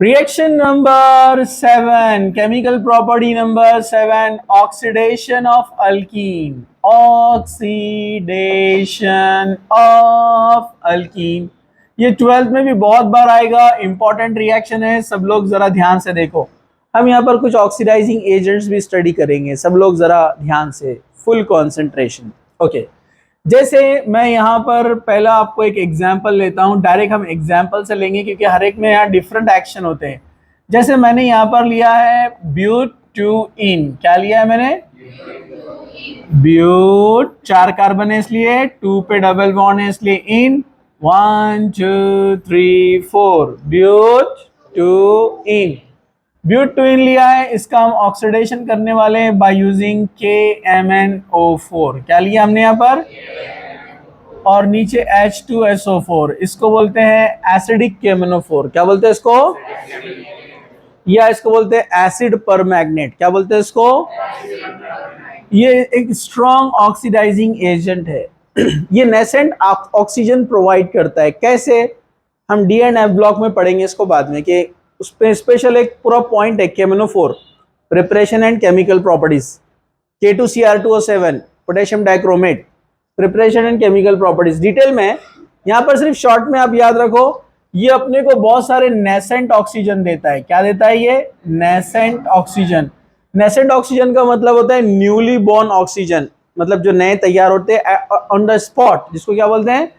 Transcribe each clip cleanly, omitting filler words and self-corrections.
Reaction number 7, chemical property number 7, oxidation of alkene. Oxidation of alkene. ये 12th में भी बहुत बार आएगा, इंपॉर्टेंट रिएक्शन है। सब लोग जरा ध्यान से देखो, हम यहाँ पर कुछ ऑक्सीडाइजिंग एजेंट्स भी स्टडी करेंगे। सब लोग जरा ध्यान से, फुल कॉन्सेंट्रेशन। ओके, जैसे मैं यहाँ पर पहला आपको एक एग्जाम्पल लेता हूँ। डायरेक्ट हम एग्जाम्पल से लेंगे क्योंकि हर एक में यहाँ डिफरेंट एक्शन होते हैं। जैसे मैंने यहाँ पर लिया है ब्यूटीन। क्या लिया है मैंने? ब्यूट, 4 कार्बन है इसलिए 2 पे डबल बॉन्ड है इसलिए इन, 1 2 3 4 ब्यूटीन। ब्यूटीन लिया है, इसका हम ऑक्सीडेशन करने वाले हैं बाय यूजिंग KMnO4। क्या लिया हमने यहाँ पर? और नीचे H2SO4, इसको बोलते हैं एसिडिक KMnO4। क्या बोलते हैं इसको? या इसको बोलते हैं एसिड परमैग्नेट। क्या बोलते हैं इसको? ये एक स्ट्रॉन्ग ऑक्सीडाइजिंग एजेंट है। ये नेसेंट ऑक्सीजन प्रोवाइड करता है। कैसे? हम डी एंड एफ ब्लॉक में पढ़ेंगे इसको बाद में, कि उस पर स्पेशल एक पूरा पॉइंट है KMnO4, preparation and chemical properties. K2Cr2O7, potassium dichromate, preparation and chemical properties detail में। यहाँ पर सिर्फ शॉर्ट में आप याद रखो, ये अपने को बहुत सारे नेसेंट ऑक्सीजन देता है। क्या देता है ये? Nascent oxygen. नेसेंट ऑक्सीजन का मतलब होता है न्यूली बॉर्न ऑक्सीजन, मतलब जो नए तैयार होते हैं ऑन द स्पॉट, जिसको क्या बोलते हैं?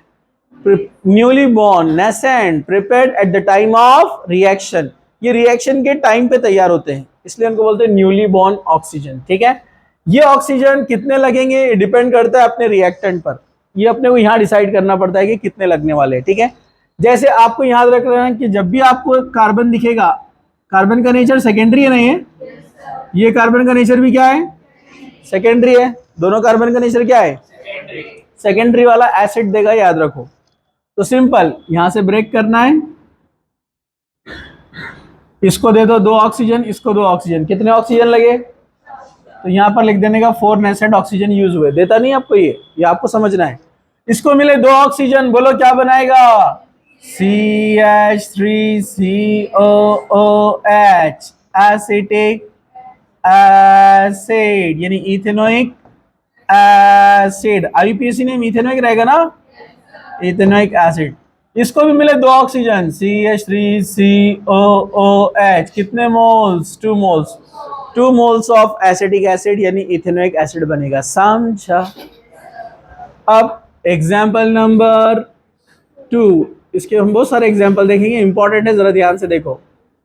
Newly born, nascent, prepared at the time of reaction. ये रिएक्शन के टाइम पे तैयार होते हैं, इसलिए उनको बोलते हैं न्यूली बॉर्न ऑक्सीजन। ठीक है, ये ऑक्सीजन कितने लगेंगे डिपेंड करता है अपने रिएक्टेंट पर। ये अपने को यहाँ डिसाइड करना पड़ता है कि कितने लगने वाले हैं। ठीक है, जैसे आपको याद रख रहे हैं कि जब भी आपको कार्बन दिखेगा, कार्बन का नेचर सेकेंडरी है नहीं है? ये कार्बन का नेचर भी क्या है? सेकेंडरी है। दोनों कार्बन का नेचर क्या है? सेकेंडरी वाला एसिड देगा, याद रखो। तो सिंपल, यहां से ब्रेक करना है, इसको दे दो 2 ऑक्सीजन, इसको 2 ऑक्सीजन। कितने ऑक्सीजन लगे? तो यहां पर लिख देने का 4 नेसेंट ऑक्सीजन यूज हुए। देता नहीं आपको ये आपको समझना है। इसको मिले 2 ऑक्सीजन, बोलो क्या बनाएगा? CH3COOH, एसिटिक एसिड, यानी इथेनोइक एसिड। आईयूपीएसी ने इथेनोइक रहेगा ना, इथेनोइक एसिड। इसको भी मिले 2 ऑक्सीजन, CH3COOH। कितने moles? 2 moles. 2 moles of acetic acid यानी इथेनोइक एसिड बनेगा। समझा? अब एग्जाम्पल नंबर 2, इसके हम बहुत सारे एग्जाम्पल देखेंगे, इंपॉर्टेंट है, जरा ध्यान से देखो।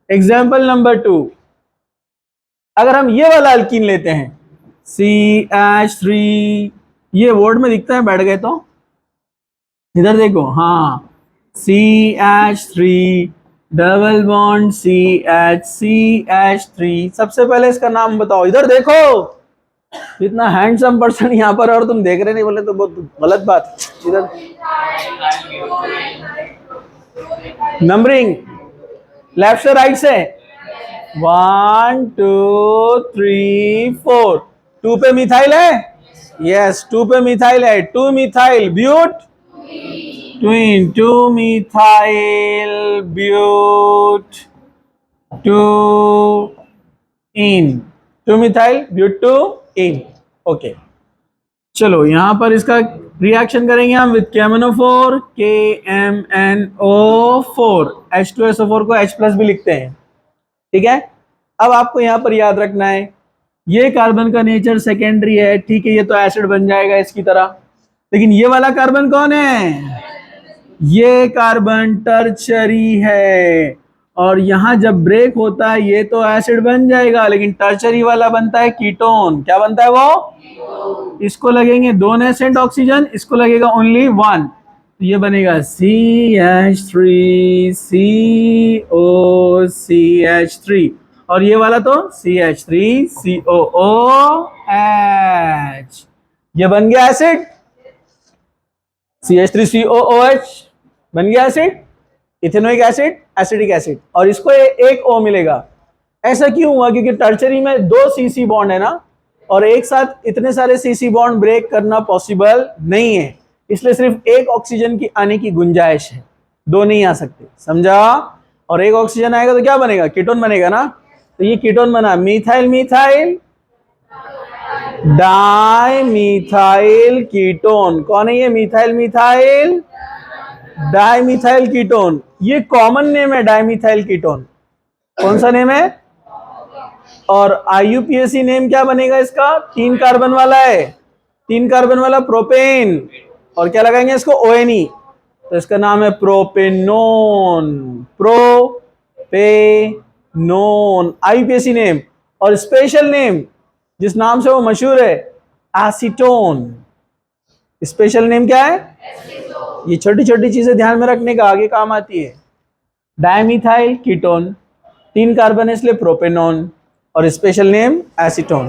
एग्जाम्पल नंबर 2, अगर हम ये वाला अल्कीन लेते हैं CH3, ये वर्ड में दिखता है, बैठ गए तो इधर देखो, हाँ, CH3 डबल बॉन्ड CH3। सबसे पहले इसका नाम बताओ। इधर देखो, इतना हैंडसम पर्सन यहाँ पर और तुम देख रहे नहीं, बोले तो बहुत गलत बात। इधर नंबरिंग लेफ्ट से राइट से, 1 2 3 4। 2 पे मिथाइल है? यस, 2 पे मिथाइल है। 2 मिथाइल ब्यूट ट्विन, 2 मिथाइल ब्यूट 2 इन, 2 मिथाइल ब्यूट 2 इन। ओके, चलो यहां पर इसका रिएक्शन करेंगे हम विद KMnO4, KMnO4, H2SO4 को H+ भी लिखते हैं। ठीक है, अब आपको यहां पर याद रखना है, ये कार्बन का नेचर सेकेंडरी है। ठीक है, ये तो एसिड बन जाएगा इसकी तरह, लेकिन ये वाला कार्बन कौन है? ये कार्बन टर्चरी है, और यहां जब ब्रेक होता है ये तो एसिड बन जाएगा, लेकिन टर्चरी वाला बनता है कीटोन। क्या बनता है वो? इसको लगेंगे 2 नेसेंट ऑक्सीजन, इसको लगेगा ओनली 1, तो ये बनेगा CH3COCH3, और ये वाला तो CH3COOH। ये बन गया एसिड, CH3COOH बन गया acid, ethanoic acid, acidic acid, और इसको एक O मिलेगा। ऐसा क्यों हुआ? क्योंकि टर्चरी में 2 CC बॉन्ड है ना, और एक साथ इतने सारे CC बॉन्ड ब्रेक करना पॉसिबल नहीं है, इसलिए सिर्फ एक ऑक्सीजन की आने की गुंजाइश है, 2 नहीं आ सकते। समझा? और एक ऑक्सीजन आएगा तो क्या बनेगा, कीटोन बनेगा ना। तो ये कीटोन बना, methyl methyl di methyl ketone. कौन है ये, methyl methyl di methyl ketone. ये कॉमन नेम है डाई मिथाइल कीटोन। कौन सा नेम है, और आईयूपीएसी नेम क्या बनेगा इसका, 3 कार्बन वाला है, 3 कार्बन वाला प्रोपेन, और क्या लगाएंगे इसको, ओएनई, तो इसका नाम है प्रोपेनोन, प्रोपेनोन आईयूपीएसी नेम। और स्पेशल नेम जिस नाम से वो मशहूर है, एसीटोन। स्पेशल नेम क्या है, ये छोटी छोटी चीजें ध्यान में रखने का, आगे काम आती है। डायमिथाइल कीटोन, 3 कार्बन है इसलिए प्रोपेनोन, और स्पेशल नेम एसीटोन।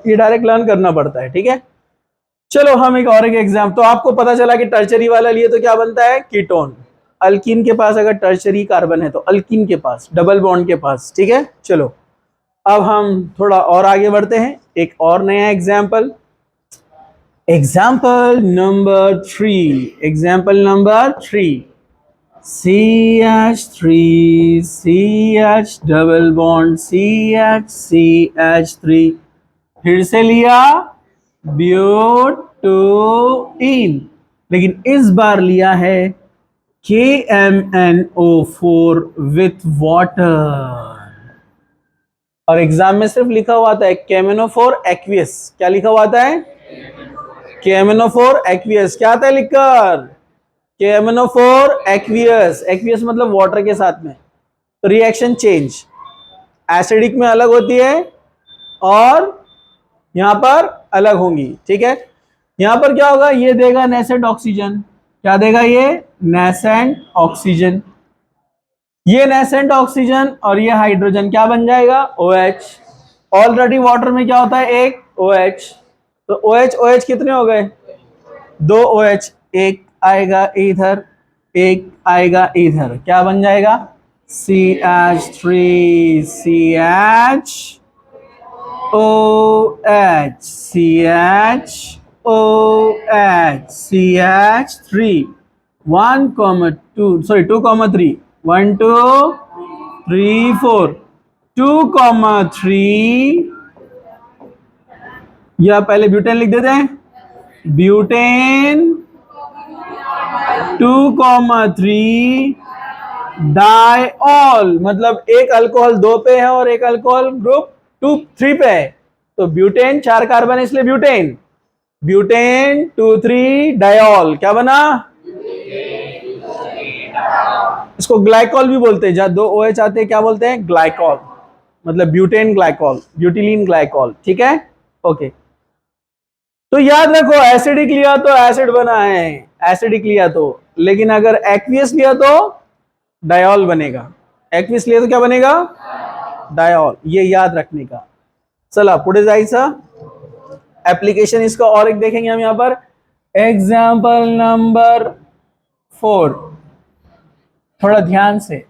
ये डायरेक्ट लर्न करना पड़ता है, ठीक है। चलो हम एक एग्जाम, तो आपको पता चला कि टर्शरी वाला लिए तो क्या बनता है, कीटोन। अल्कीन के पास अगर टर्शरी कार्बन है तो अल्कीन के पास, डबल बॉन्ड के पास, ठीक है। चलो अब हम थोड़ा और आगे बढ़ते हैं, एक और नया example. Example number 3, CH3 CH double bond CH3, फिर से लिया ब्यूटीन, लेकिन इस बार लिया है KMnO4 विथ वाटर। और एग्जाम में सिर्फ लिखा हुआ था KMnO4 एक्वियस। क्या लिखा हुआ था है, KMnO4 एक्वियस। क्या आता है लिखकर, KMnO4 एक्वियस। एक्वियस मतलब वाटर के साथ में। तो रिएक्शन चेंज, एसिडिक में अलग होती है और यहां पर अलग होंगी, ठीक है। यहां पर क्या होगा, ये देगा नेसेंट ऑक्सीजन। क्या देगा ये, नेसेंट ऑक्सीजन। ये नेसेंट ऑक्सीजन और ये हाइड्रोजन क्या बन जाएगा, OH। ऑलरेडी वाटर में क्या होता है, एक OH। तो OH OH कितने हो गए, 2 OH, एक आएगा इधर, एक आएगा इधर, क्या बन जाएगा, CH3 CHOH CH3 1, 2, sorry 2, 3, 1, 2, 3, 4, 2, 3, या पहले ब्यूटेन लिख देते हैं, ब्यूटेन 2, 3 डाइऑल, मतलब एक अल्कोहल 2 पे है और एक अल्कोहल ग्रुप 2, 3 पे है। तो ब्यूटेन 4 कार्बन है इसलिए ब्यूटेन, ब्यूटेन 2, 3 डाइऑल, क्या बना, इसको ग्लाइकॉल भी बोलते हैं। जहां 2 OH आते हैं क्या बोलते हैं, ग्लाइकॉल, मतलब ब्यूटेन ग्लाइकॉल, ब्यूटिलीन ग्लाइकॉल, ठीक है, ओके। तो याद रखो, एसिडिक लिया तो एसिड बना है, एसिडिक लिया तो, लेकिन अगर एक्वियस लिया तो डायॉल बनेगा। एक्वियस लिया तो क्या बनेगा, डायॉल, ये याद रखने का। चला पुढे जायचं, एप्लीकेशन इसका और एक देखेंगे हम यहां पर। एग्जाम्पल नंबर 4, थोड़ा ध्यान से।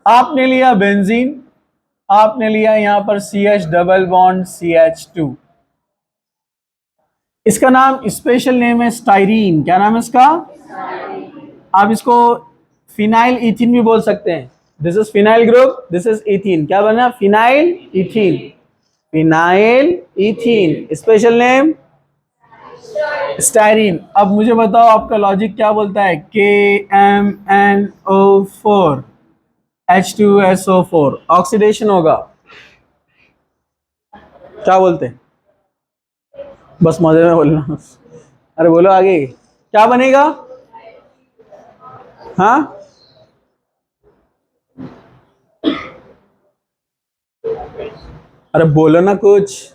आपने लिया बेंजीन, आपने लिया यहां पर CH डबल बॉन्ड CH2, इसका नाम स्पेशल नेम है स्टाइरीन। क्या नाम है इसका, आप इसको फिनाइल इथीन भी बोल सकते हैं। This is phenyl group, this is ethene, क्या बना, phenyl ethene, phenyl ethene, special name styrene. अब मुझे बताओ आपका लॉजिक क्या बोलता है, KMnO4 H2SO4, ऑक्सीडेशन होगा, क्या बोलते हैं, बस मजे में बोलना, अरे बोलो आगे क्या बनेगा, हाँ अरे बोलो ना कुछ,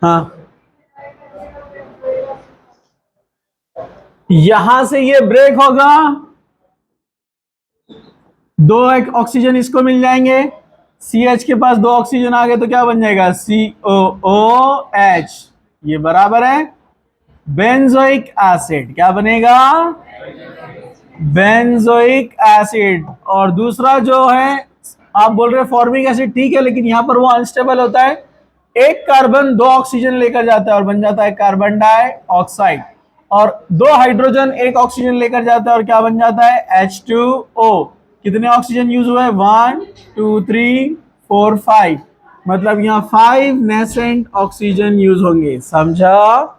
हाँ यहां से ये ब्रेक होगा, 2 ऑक्सीजन इसको मिल जाएंगे, CH के पास 2 ऑक्सीजन आ गए तो क्या बन जाएगा, COOH, ये बराबर है बेंजोइक एसिड, क्या बनेगा, बेंजोइक एसिड। और दूसरा जो है आप बोल रहे फॉर्मिक एसिड ठीक है, लेकिन यहाँ पर वो अनस्टेबल होता है। एक कार्बन 2 ऑक्सीजन लेकर जाता है और बन जाता है कार्बन डाइऑक्साइड, और 2 हाइड्रोजन 1 ऑक्सीजन लेकर जाता है और क्या बन जाता है H2O। कितने ऑक्सीजन यूज हुए 1 2 3 4 5, मतलब यहाँ 5 नेसेंट ऑक्सीजन यूज होंगे। समझा?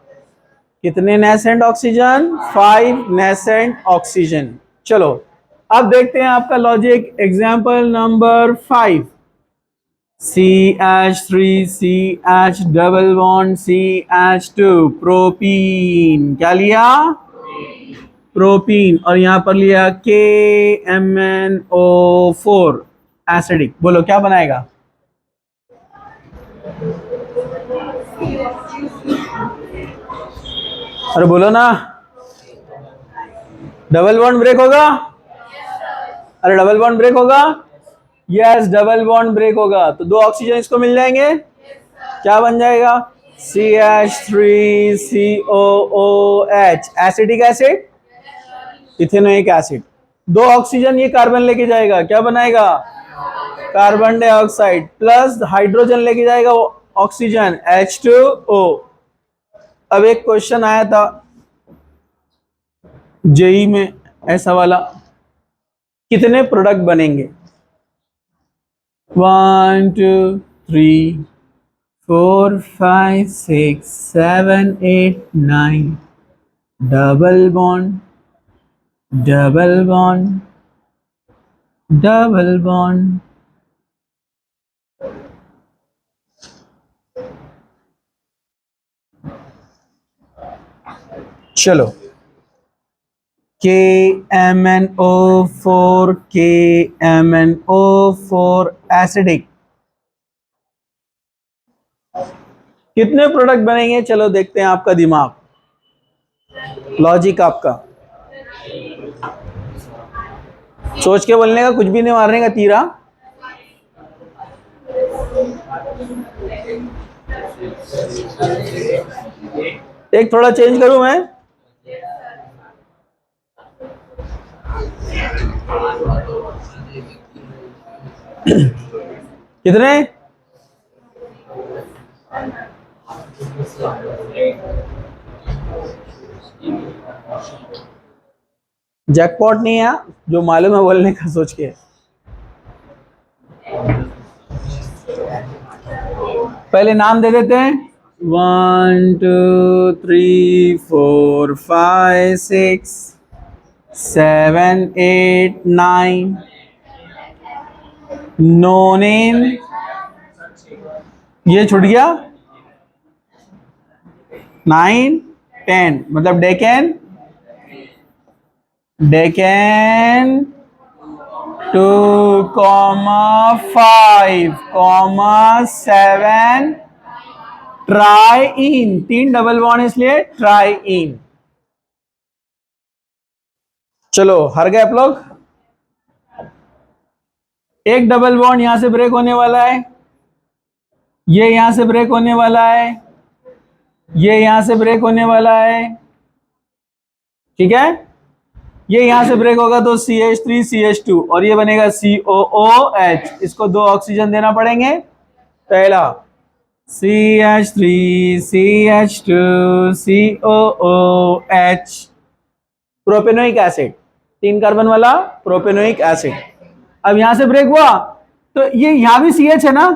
कितने नेसेंट ऑक्सीजन 5 नेसेंट ऑक्सीजन। चलो अब देखते हैं आपका logic example number 5। CH3 CH double bond CH2 propene. क्या लिया? प्रोपीन। और यहां पर लिया KMnO4 एसिडिक। बोलो क्या बनाएगा? अरे बोलो ना, डबल बॉन्ड ब्रेक होगा? अरे डबल बॉन्ड ब्रेक होगा? यस, डबल बॉन्ड ब्रेक होगा, तो 2 ऑक्सीजन इसको मिल जाएंगे। क्या बन जाएगा? CH3COOH acidic acid, ethanoic acid. 2 oxygen ये कार्बन लेके जाएगा, क्या बनाएगा? कार्बन डाइऑक्साइड, प्लस हाइड्रोजन लेके जाएगा ऑक्सीजन H2O। अब एक क्वेश्चन आया था जेई में ऐसा वाला, कितने प्रोडक्ट बनेंगे? 1 2 3 4 5 6 7 8 9, double bond double bond double bond. चलो KMnO4 एसिडिक, कितने प्रोडक्ट बनेंगे? चलो देखते हैं आपका दिमाग, लॉजिक आपका। सोच के बोलने का, कुछ भी नहीं मारने का तीरा। एक थोड़ा चेंज करूं मैं? कितने? जैकपॉट नहीं है, जो मालूम है बोलने का सोच के। पहले नाम दे देते हैं। 1 2 3 4 5 6 7 8 9, नो नेम, ये छूट गया। 9 10, मतलब डेकेन 2,5,7 ट्राईन, 3 डबल बॉन्ड इसलिए ट्राईन। चलो हर गए आप लोग। एक डबल बॉन्ड यहां से ब्रेक होने वाला है, ये यहां से ब्रेक होने वाला है, ये यहां से ब्रेक होने वाला है, ठीक है। ये यहां से ब्रेक होगा तो CH3 CH2 और ये बनेगा COOH। इसको 2 ऑक्सीजन देना पड़ेंगे। पहला CH3 CH2 COOH, propanoic acid, 3 carbon वाला प्रोपेनोइक एसिड। अब यहां से ब्रेक हुआ तो ये यहां भी CH है ना,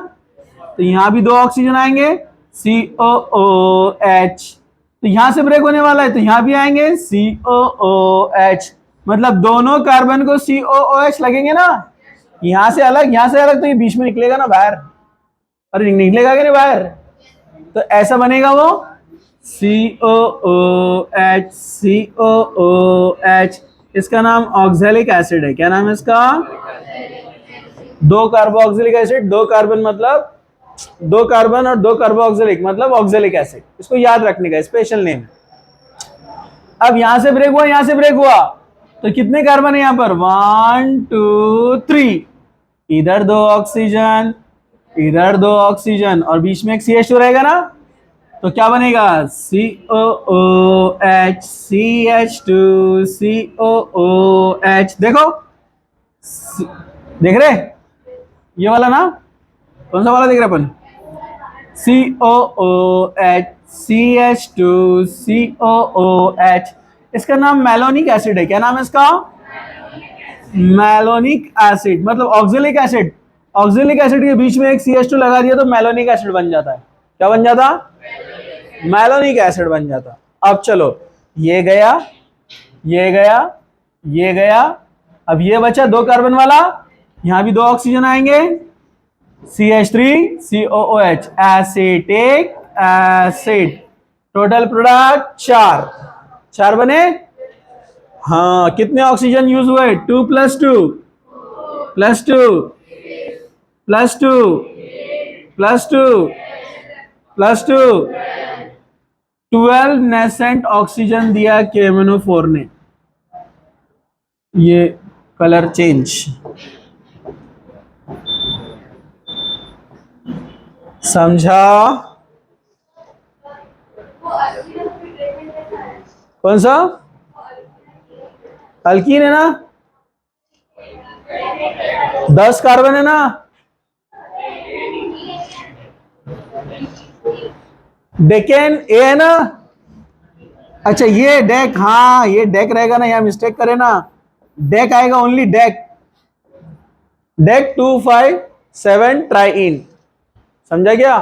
तो यहां भी 2 ऑक्सीजन आएंगे COOH। तो यहां से ब्रेक होने वाला है तो यहां भी आएंगे COOH, मतलब दोनों कार्बन को COOH लगेंगे ना। यहां से अलग तो ये बीच में निकलेगा ना बाहर। अरे निकलेगा कि नहीं बाहर? तो ऐसा बनेगा वो COOH COOH। इसका नाम ऑक्सैलिक एसिड है। क्या नाम है इसका? 2 कार्बोक्सिलिक एसिड, 2 कार्बन मतलब 2 कार्बन और 2 कार्बोक्सिलिक मतलब ऑक्सैलिक एसिड। इसको याद रखने का स्पेशल नेम। अब यहां से ब्रेक हुआ, यहां से ब्रेक हुआ तो कितने कार्बन है यहां पर? 1 2 3, इधर 2 ऑक्सीजन, इधर 2 ऑक्सीजन और बीच में एक CH2 रहेगा ना, तो क्या बनेगा? COOH CH2 COOH। देखो, देख रहे? ये वाला ना, कौन सा वाला देख रहे अपन? COOH CH2 COOH, इसका नाम मैलोनिक एसिड है। क्या नाम है इसका? मैलोनिक एसिड, मतलब ऑक्जेलिक एसिड। ऑक्जेलिक एसिड के बीच में एक CH2 लगा दिया तो मैलोनिक एसिड बन जाता है। क्या बन जाता? मैलोनिक एसिड बन जाता। अब चलो, ये गया, ये गया, ये गया, अब ये बचा 2 कार्बन वाला, यहां भी 2 ऑक्सीजन आएंगे, CH3COOH, acetic acid. Total product 4 बने। हाँ, कितने ऑक्सीजन यूज हुए? 2 + 2 + 2 + 2 + 2 + 2, 12 नेसेंट ऑक्सीजन दिया KMnO4 ने। ये कलर चेंज, समझा? कौन सा? अल्कीन है ना, 10 कार्बन है ना। डेकेन ए है ना। अच्छा ये डेक, हाँ ये डेक रहेगा ना, यहाँ मिस्टेक करे ना, डेक आएगा, ओनली डेक। डेक 257 ट्राइइन, समझा क्या?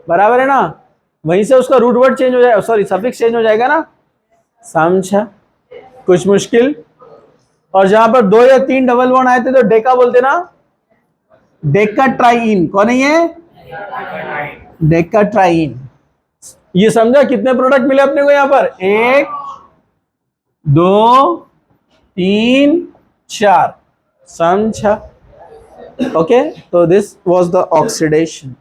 बराबर है ना? वहीं से उसका रूट वर्ड चेंज हो जाएगा, सॉरी सफिक्स चेंज हो जाएगा ना। समझा? कुछ मुश्किल? और जहां पर 2 या 3 डबल बॉन्ड आए थे तो डेका बोलते ना, डेका ट्राइइन। कौन है ये? डेका ट्राइइन। ये समझा? कितने प्रोडक्ट मिले अपने को यहां पर? 1 2 3 4, समझा? ओके, तो दिस वाज द ऑक्सीडेशन।